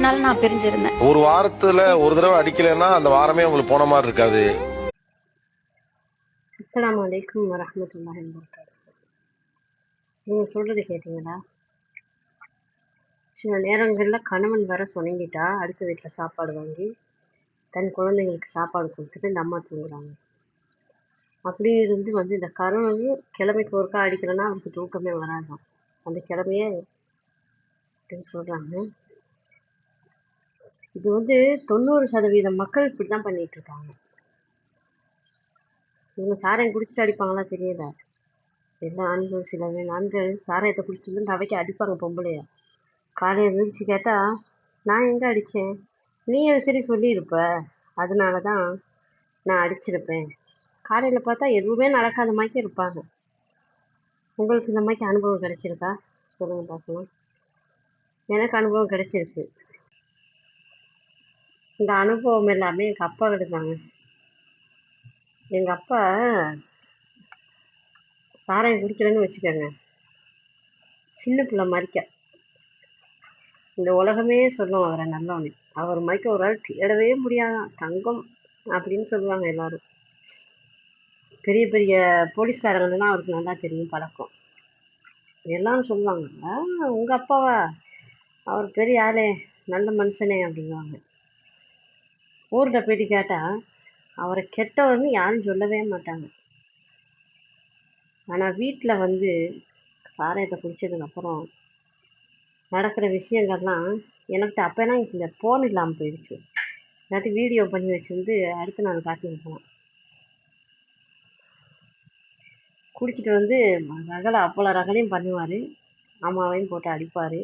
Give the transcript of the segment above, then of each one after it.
அதனால நான் பிரிஞ்சிருந்தேன். ஒரு வாரத்துல ஒரு தடவை அடிக்கலைன்னா அந்த வாரமே உங்களுக்கு போன மாதிரி இருக்காது. அஸ்ஸலாமு அலைக்கும் வரஹ்மத்துல்லாஹி வபரகாத்துஹு. நீங்க சொல்றது கேட்டீங்களா? சில நேரங்கள்ல கணவன் வர சொனங்கிட்டா அடுத்த வீட்ல சாப்பாடு வாங்கி தன் குழந்தைங்களுக்கு சாப்பாடு கொடுத்துட்டு இந்த அம்மா தூங்குறாங்க. அப்படி இருந்து இந்த கணவன் கிழமைக்கு ஒருக்கா அடிக்கலைன்னா அவருக்கு தூக்கமே வராதாம். அந்த கிழமையே அப்படின்னு சொல்றாங்க. இது 90% மக்கள் இப்படிதான் பண்ணிட்டு இருக்காங்க. இவங்க சாராயம் குடிச்சிட்டு அடிப்பாங்களா தெரியல. எல்லா ஆண்கள் சில ஆண்கள் சாராயத்தை குடிச்சிட்டு வந்து அவைக்கு அடிப்பாங்க பொம்பளைய. காலையில எழுந்திரிச்சு கேட்டா, நான் எங்க அடிச்சேன்? நீ அது சரி சொல்லியிருப்ப. அதனால தான் நான் அடிச்சிருப்பேன். காலையில பார்த்தா எதுவுமே நடக்காத மாதிரி இருப்பாங்க. உங்களுக்கு இந்த மாதிரி அனுபவம் கிடைச்சிருக்கா? சொல்லுங்க பார்க்கலாம். எனக்கு அனுபவம் கிடைச்சிருக்கு. இந்த அனுபவம் எல்லாமே எங்க அப்பா கிட்டதாங்க. எங்க அப்பா சாராயம் குடிக்கலன்னு வச்சுக்கோங்க, சின்ன பிள்ளை மாதிரிக்க. இந்த உலகமே சொல்லும் அவரை நல்லவனே. அவர் மாதிரிக்க ஒரு ஆள் தேடவே முடியாதான். தங்கம் அப்படின்னு சொல்லுவாங்க எல்லாரும். பெரிய பெரிய போலீஸ்காரங்கலாம் அவருக்கு நல்லா தெரியும், பழக்கம். எல்லாரும் சொல்லுவாங்க, உங்க அப்பாவா, அவர் பெரிய ஆளே, நல்ல மனுஷனே அப்படிங்குவாங்க. ஊர்ல போயிட்டு கேட்டா அவரை கெட்டவர்னு யாரும் சொல்லவே மாட்டாங்க. ஆனா வீட்டுல சாராயத்தை குடிச்சதுக்கு அப்புறம் நடக்கிற விஷயங்கள்லாம் எனக்கு அப்பெல்லாம் இந்த போன் இல்லாம போயிடுச்சு. இல்லாட்டி வீடியோ பண்ணி வச்சிருந்து அடுத்த நாள் காட்டி வைக்கலாம். குடிச்சிட்டு ரகலை அவ்வளோ ரகலையும் பண்ணுவாரு. அம்மாவையும் போட்டு அடிப்பாரு.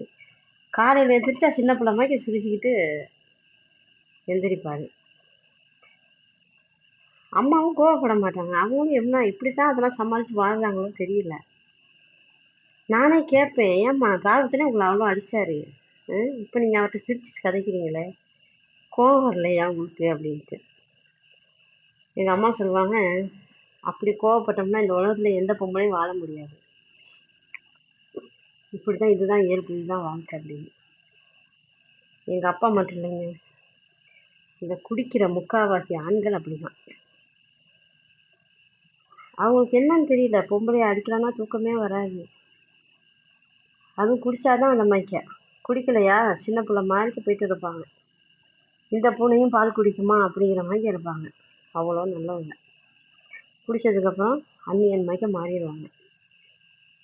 காலையில எந்திரிச்சா சின்ன பிள்ளை மாதிரி சிரிச்சுக்கிட்டு எந்திரிப்பாரு. அம்மாவும் கோவப்பட மாட்டாங்க. அவங்களும் என்ன இப்படித்தான் அதெல்லாம் சமாளிச்சு வாழ்றாங்களோ தெரியல. நானே கேட்பேன், ஏம்மா காலத்துல உங்களை அவ்வளோ அடிச்சாரு, இப்ப நீங்க அவர்கிட்ட சிரிச்சு கதைக்கிறீங்களே, கோவம் வரலையா உங்களுக்கு அப்படின்ட்டு. எங்க அம்மா சொல்லுவாங்க, அப்படி கோவப்பட்டோம்னா இந்த உலகத்துல எந்த பொம்பளையும் வாழ முடியாது. இப்படிதான், இதுதான் இயல்பு, இதுதான் வாழ்க்கை அப்படின்னு. எங்க அப்பா மட்டும் இல்லைங்க, இந்த குடிக்கிற முக்காவாசி ஆண்கள் அப்படிதான். அவங்களுக்கு என்னன்னு தெரியல, பொம்பளைய அடிக்கலான்னா தூக்கமே வராது. அதுவும் குடிச்சாதான் அந்த மைக்க. குடிக்கலையா சின்ன பிள்ளை மாதிரி போயிட்டு இருப்பாங்க. இந்த பூனையும் பால் குடிக்குமா அப்படிங்கிற மாதிரி இருப்பாங்க. அவ்வளோ நல்லவங்க. குடிச்சதுக்கப்புறம் அந்நியன் மயக்க மாறிடுவாங்க.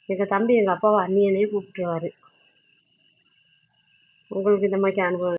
எங்க தம்பி எங்க அப்பாவை அந்நியனே கூப்பிட்டுருவாரு. உங்களுக்கு இந்த மாதிரி அனுபவம்